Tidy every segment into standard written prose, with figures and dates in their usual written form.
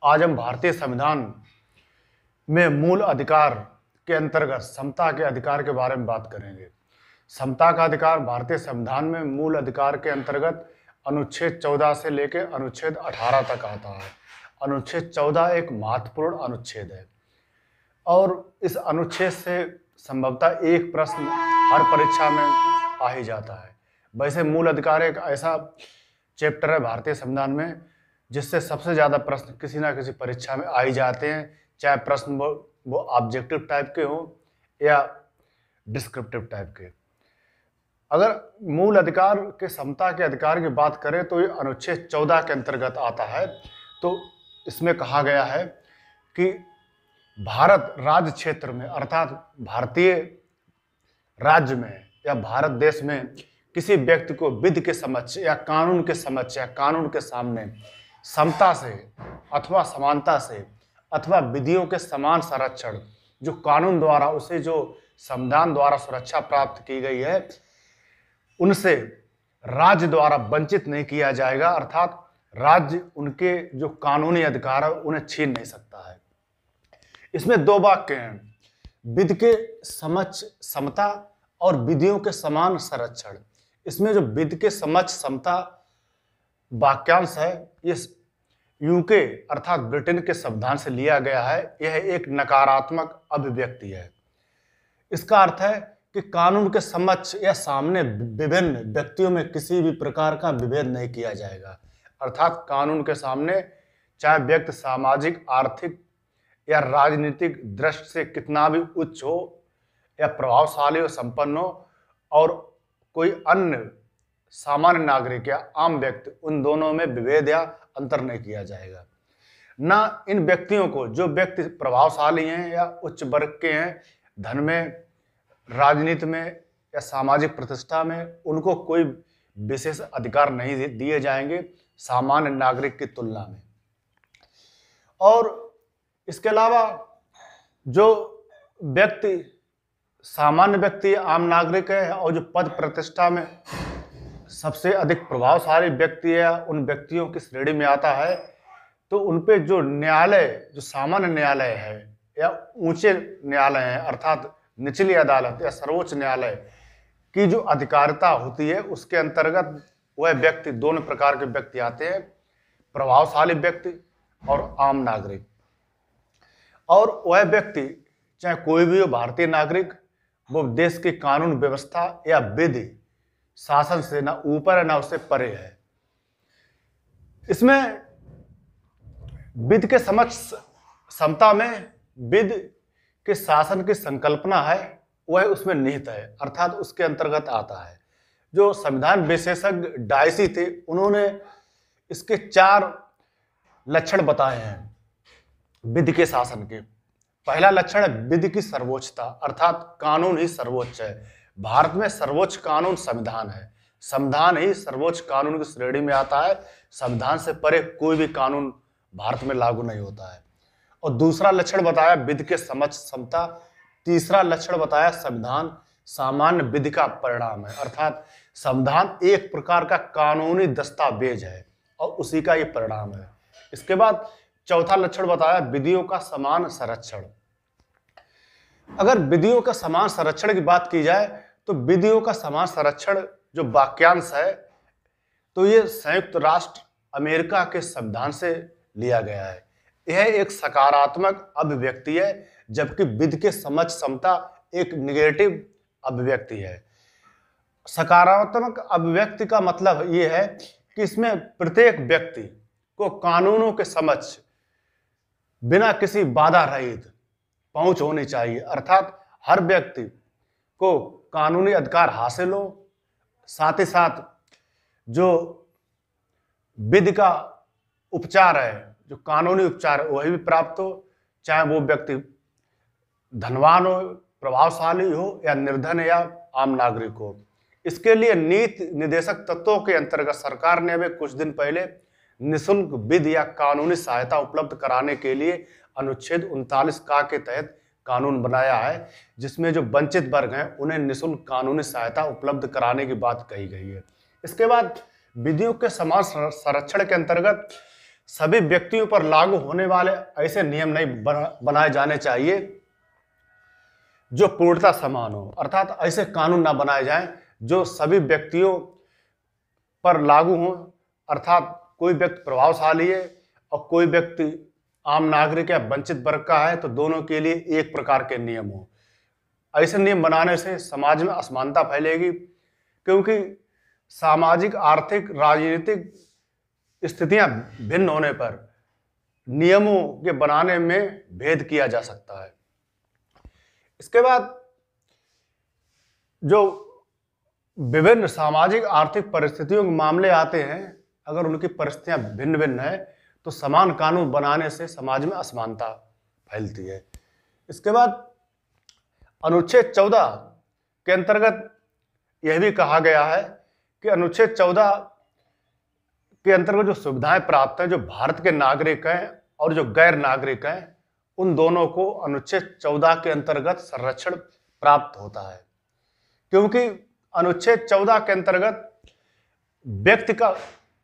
आज हम भारतीय संविधान में मूल अधिकार के अंतर्गत समता के अधिकार के बारे में बात करेंगे। समता का अधिकार भारतीय संविधान में मूल अधिकार के अंतर्गत अनुच्छेद 14 से लेकर अनुच्छेद 18 तक आता है। अनुच्छेद 14 एक महत्वपूर्ण अनुच्छेद है और इस अनुच्छेद से संभवतः एक प्रश्न हर परीक्षा में आ ही जाता है। वैसे मूल अधिकार एक ऐसा चैप्टर है भारतीय संविधान में जिससे सबसे ज़्यादा प्रश्न किसी ना किसी परीक्षा में आ ही जाते हैं, चाहे प्रश्न वो ऑब्जेक्टिव टाइप के हों या डिस्क्रिप्टिव टाइप के। अगर मूल अधिकार के समता के अधिकार की बात करें तो ये अनुच्छेद 14 के अंतर्गत आता है। तो इसमें कहा गया है कि भारत राज्य क्षेत्र में अर्थात भारतीय राज्य में या भारत देश में किसी व्यक्ति को विधि के समक्ष या कानून के समक्ष या कानून के सामने समता से अथवा समानता से अथवा विधियों के समान संरक्षण जो कानून द्वारा उसे जो संविधान द्वारा सुरक्षा प्राप्त की गई है उनसे राज्य द्वारा वंचित नहीं किया जाएगा। अर्थात राज्य उनके जो कानूनी अधिकार है उन्हें छीन नहीं सकता है। इसमें दो वाक्य हैं, विधि के समक्ष समता और विधियों के समान संरक्षण। इसमें जो विधि के समक्ष समता वाक्यांश है ये यूके अर्थात ब्रिटेन के संविधान से लिया गया है। यह एक नकारात्मक अभिव्यक्ति है। इसका अर्थ है कि कानून के समक्ष या सामने विभिन्न व्यक्तियों में किसी भी प्रकार का विभेद नहीं किया जाएगा। अर्थात कानून के सामने चाहे व्यक्ति सामाजिक, आर्थिक या राजनीतिक दृष्टि से कितना भी उच्च हो या प्रभावशाली हो, संपन्न हो, और कोई अन्य सामान्य नागरिक या आम व्यक्ति, उन दोनों में विभेद या अंतर नहीं किया जाएगा। ना इन व्यक्तियों को, जो व्यक्ति प्रभावशाली हैं या उच्च वर्ग के हैं, धन में, राजनीति में या सामाजिक प्रतिष्ठा में, उनको कोई विशेष अधिकार नहीं दिए जाएंगे सामान्य नागरिक की तुलना में। और इसके अलावा जो व्यक्ति सामान्य व्यक्ति आम नागरिक है और जो पद प्रतिष्ठा में सबसे अधिक प्रभावशाली व्यक्ति है उन व्यक्तियों की श्रेणी में आता है, तो उन पे जो न्यायालय, जो सामान्य न्यायालय है या ऊंचे न्यायालय है अर्थात निचली अदालत या सर्वोच्च न्यायालय की जो अधिकारिता होती है उसके अंतर्गत वह व्यक्ति, दोनों प्रकार के व्यक्ति आते हैं, प्रभावशाली व्यक्ति और आम नागरिक। और वह व्यक्ति चाहे कोई भी हो, भारतीय नागरिक, वो देश की कानून व्यवस्था या विधि शासन से ना ऊपर है ना उससे परे है। इसमें विधि के समक्ष समता में विधि के शासन की संकल्पना है वह उसमें निहित है, अर्थात उसके अंतर्गत आता है। जो संविधान विशेषज्ञ डायसी थे उन्होंने इसके 4 लक्षण बताए हैं विधि के शासन के। पहला लक्षण है विधि की सर्वोच्चता, अर्थात कानून ही सर्वोच्च है। भारत में सर्वोच्च कानून संविधान है, संविधान ही सर्वोच्च कानून की श्रेणी में आता है। संविधान से परे कोई भी कानून भारत में लागू नहीं होता है। और दूसरा लक्षण बताया विधि के समक्ष समता। तीसरा लक्षण बताया संविधान सामान्य विधि का परिणाम है, अर्थात संविधान एक प्रकार का कानूनी दस्तावेज है और उसी का ये परिणाम है। इसके बाद चौथा लक्षण बताया विधियों का समान संरक्षण। अगर विधियों का समान संरक्षण की बात की जाए तो विधियों का समान संरक्षण जो वाक्यांश है तो ये संयुक्त राष्ट्र अमेरिका के संविधान से लिया गया है। यह एक सकारात्मक अभिव्यक्ति है जबकि विधि के समक्ष समता एक निगेटिव अभिव्यक्ति है। सकारात्मक अभिव्यक्ति का मतलब ये है कि इसमें प्रत्येक व्यक्ति को कानूनों के समक्ष बिना किसी बाधा रहित पहुंच होनी चाहिए, अर्थात हर व्यक्ति को कानूनी अधिकार हासिल हो, साथ ही साथ जो विधि का उपचार है, जो कानूनी उपचार है वही भी प्राप्त हो, चाहे वो व्यक्ति धनवान हो, प्रभावशाली हो या निर्धन या आम नागरिक हो। इसके लिए नीति निर्देशक तत्वों के अंतर्गत सरकार ने अभी कुछ दिन पहले निःशुल्क विधि या कानूनी सहायता उपलब्ध कराने के लिए अनुच्छेद 39 का के तहत कानून बनाया है, जिसमें जो वंचित वर्ग हैं उन्हें निःशुल्क कानूनी सहायता उपलब्ध कराने की बात कही गई है। इसके बाद विधियों के समान संरक्षण के अंतर्गत सभी व्यक्तियों पर लागू होने वाले ऐसे नियम नहीं बनाए जाने चाहिए जो पूर्णतः समान हो, अर्थात ऐसे कानून ना बनाए जाएं जो सभी व्यक्तियों पर लागू हो, अर्थात कोई व्यक्ति प्रभावशाली है और कोई व्यक्ति आम नागरिक या वंचित वर्ग का है तो दोनों के लिए एक प्रकार के नियम हो। ऐसे नियम बनाने से समाज में असमानता फैलेगी, क्योंकि सामाजिक, आर्थिक, राजनीतिक स्थितियां भिन्न होने पर नियमों के बनाने में भेद किया जा सकता है। इसके बाद जो विभिन्न सामाजिक आर्थिक परिस्थितियों के मामले आते हैं, अगर उनकी परिस्थितियां भिन्न भिन्न है तो समान कानून बनाने से समाज में असमानता फैलती है। इसके बाद अनुच्छेद 14 के अंतर्गत यह भी कहा गया है कि अनुच्छेद 14 के अंतर्गत जो सुविधाएं प्राप्त हैं, जो भारत के नागरिक हैं और जो गैर नागरिक हैं, उन दोनों को अनुच्छेद 14 के अंतर्गत संरक्षण प्राप्त होता है, क्योंकि अनुच्छेद 14 के अंतर्गत व्यक्ति का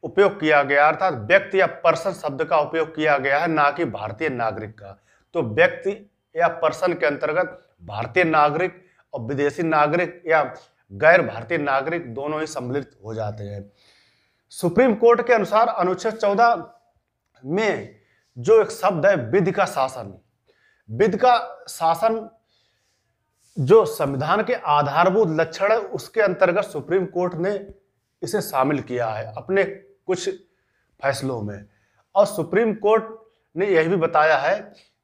उपयोग किया गया, अर्थात व्यक्ति या पर्सन शब्द का उपयोग किया गया है, ना कि भारतीय नागरिक का। तो व्यक्ति या पर्सन के अंतर्गत भारतीय नागरिक और विदेशी नागरिक या गैर भारतीय नागरिक दोनों ही सम्मिलित हो जाते हैं। सुप्रीम कोर्ट के अनुसार अनुच्छेद 14 में जो एक शब्द है विधि का शासन, विधि का शासन जो संविधान के आधारभूत लक्षण है, उसके अंतर्गत सुप्रीम कोर्ट ने इसे शामिल किया है अपने कुछ फैसलों में। और सुप्रीम कोर्ट ने यह भी बताया है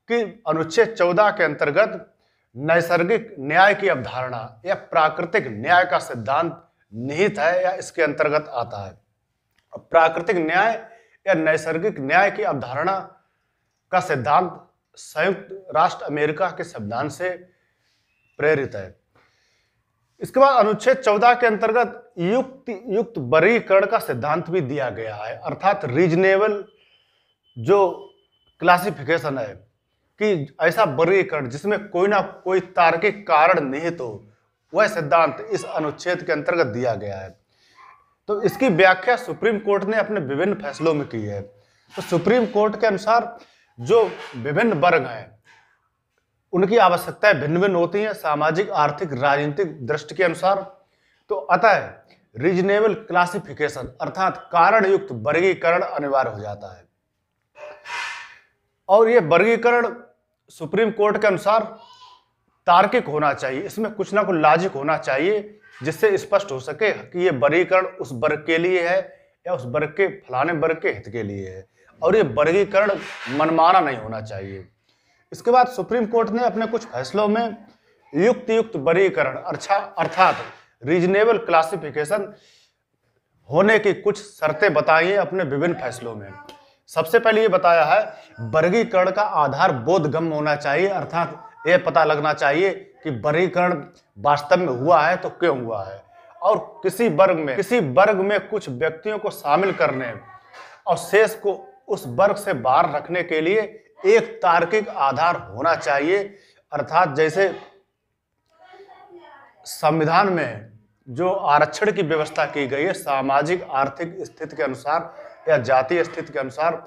कि अनुच्छेद 14 के अंतर्गत नैसर्गिक न्याय की अवधारणा या प्राकृतिक न्याय का सिद्धांत निहित है या इसके अंतर्गत आता है। प्राकृतिक न्याय या नैसर्गिक न्याय की अवधारणा का सिद्धांत संयुक्त राष्ट्र अमेरिका के संविधान से प्रेरित है। इसके बाद अनुच्छेद 14 के अंतर्गत युक्त वर्गीकरण का सिद्धांत भी दिया गया है, अर्थात रीजनेबल जो क्लासिफिकेशन है कि ऐसा वर्गीकरण जिसमें कोई ना कोई तार्किक कारण निहित हो, वह सिद्धांत इस अनुच्छेद के अंतर्गत दिया गया है। तो इसकी व्याख्या सुप्रीम कोर्ट ने अपने विभिन्न फैसलों में की है। तो सुप्रीम कोर्ट के अनुसार जो विभिन्न वर्ग हैं उनकी आवश्यकताएं भिन्न भिन्न होती हैं सामाजिक, आर्थिक, राजनीतिक दृष्टि के अनुसार। तो अतः रीजनेबल क्लासिफिकेशन अर्थात कारण युक्त वर्गीकरण अनिवार्य हो जाता है। और यह वर्गीकरण सुप्रीम कोर्ट के अनुसार तार्किक होना चाहिए, इसमें कुछ ना कुछ लॉजिक होना चाहिए जिससे स्पष्ट हो सके कि यह वर्गीकरण उस वर्ग के लिए है या उस वर्ग के फलाने वर्ग के हित के लिए है, और यह वर्गीकरण मनमाना नहीं होना चाहिए। इसके बाद सुप्रीम कोर्ट ने अपने कुछ फैसलों में युक्त वर्गीकरण अर्थात रीजनेबल क्लासिफिकेशन होने की कुछ शर्तें बताई हैं अपने विभिन्न फैसलों में। सबसे पहले ये बताया है वर्गीकरण का आधार बोधगम्य होना चाहिए, अर्थात यह पता लगना चाहिए कि वर्गीकरण वास्तव में हुआ है तो क्यों हुआ है, और किसी वर्ग में कुछ व्यक्तियों को शामिल करने और शेष को उस वर्ग से बाहर रखने के लिए एक तार्किक आधार होना चाहिए, अर्थात जैसे संविधान में जो आरक्षण की व्यवस्था की गई है सामाजिक आर्थिक स्थिति के अनुसार या जातीय स्थिति के अनुसार,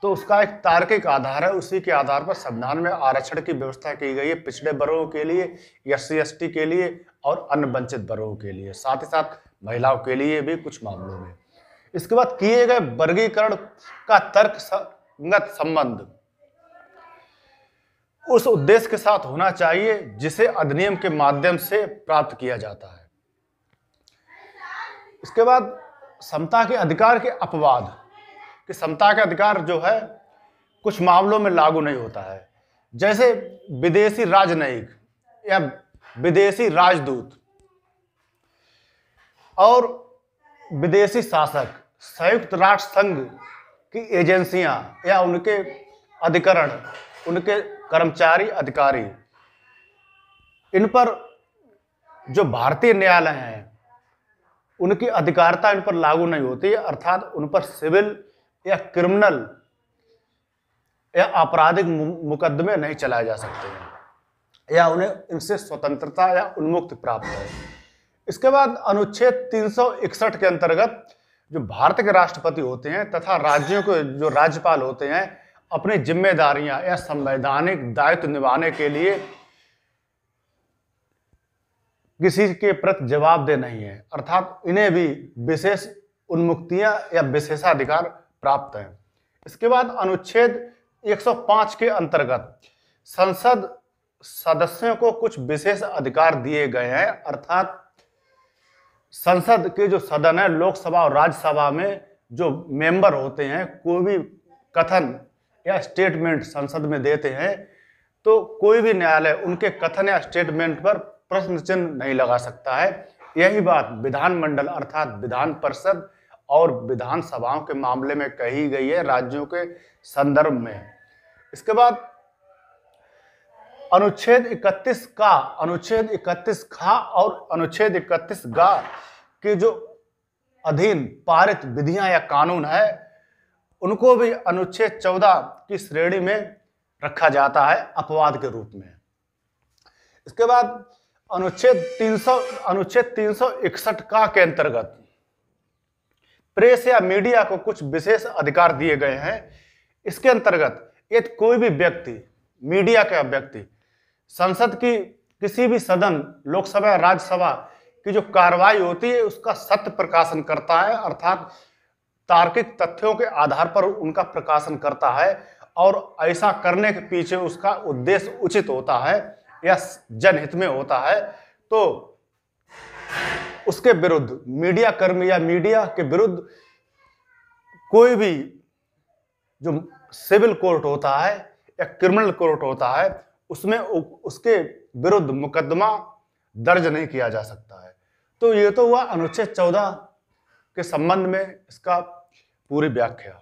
तो उसका एक तार्किक आधार है। उसी के आधार पर संविधान में आरक्षण की व्यवस्था की गई है पिछड़े वर्गों के लिए, SC ST के लिए और अन्य वंचित वर्गों के लिए, साथ ही साथ महिलाओं के लिए भी कुछ मामलों में। इसके बाद किए गए वर्गीकरण का तर्कसंगत संबंध उस उद्देश्य के साथ होना चाहिए जिसे अधिनियम के माध्यम से प्राप्त किया जाता है। इसके बाद समता के अधिकार के अपवाद, कि समता के अधिकार जो है कुछ मामलों में लागू नहीं होता है, जैसे विदेशी राजनयिक या विदेशी राजदूत और विदेशी शासक, संयुक्त राष्ट्र संघ की एजेंसियां या उनके अधिकरण, उनके कर्मचारी अधिकारी, इन पर जो भारतीय न्यायालय हैं उनकी अधिकारिता इन पर लागू नहीं होती है, अर्थात उन पर सिविल या क्रिमिनल या आपराधिक मुकदमे नहीं चलाए जा सकते हैं या उन्हें इनसे स्वतंत्रता या उन्मुक्ति प्राप्त है। इसके बाद अनुच्छेद 361 के अंतर्गत जो भारत के राष्ट्रपति होते हैं तथा राज्यों के जो राज्यपाल होते हैं अपनी जिम्मेदारियां या संवैधानिक दायित्व निभाने के लिए किसी के प्रति जवाबदेह नहीं है, अर्थात इन्हें भी विशेष उन्मुक्तियां या विशेषाधिकार प्राप्त हैं। इसके बाद अनुच्छेद 105 के अंतर्गत संसद सदस्यों को कुछ विशेष अधिकार दिए गए हैं, अर्थात संसद के जो सदन है, लोकसभा और राज्यसभा में जो मेंबर होते हैं, कोई भी कथन या स्टेटमेंट संसद में देते हैं तो कोई भी न्यायालय उनके कथन या स्टेटमेंट पर प्रश्न चिन्ह नहीं लगा सकता है। यही बात विधानमंडल अर्थात विधान परिषद और विधानसभाओं के मामले में कही गई है राज्यों के संदर्भ में। इसके बाद अनुच्छेद 31 का, अनुच्छेद 31 खा और अनुच्छेद 31 गा के जो अधीन पारित विधियां या कानून है उनको भी अनुच्छेद 14 की श्रेणी में रखा जाता है अपवाद के रूप में। इसके बाद अनुच्छेद 361 का के अंतर्गत प्रेस या मीडिया को कुछ विशेष अधिकार दिए गए हैं। इसके अंतर्गत यदि कोई भी व्यक्ति, मीडिया का व्यक्ति संसद की किसी भी सदन, लोकसभा, राज्यसभा की जो कार्रवाई होती है उसका सत्य प्रकाशन करता है, अर्थात तार्किक तथ्यों के आधार पर उनका प्रकाशन करता है और ऐसा करने के पीछे उसका उद्देश्य उचित होता है या जनहित में होता है, तो उसके विरुद्ध मीडिया कर्मी या मीडिया के विरुद्ध कोई भी जो सिविल कोर्ट होता है या क्रिमिनल कोर्ट होता है उसमें उसके विरुद्ध मुकदमा दर्ज नहीं किया जा सकता है। तो ये तो हुआ अनुच्छेद 14 के संबंध में इसका पूरी व्याख्या।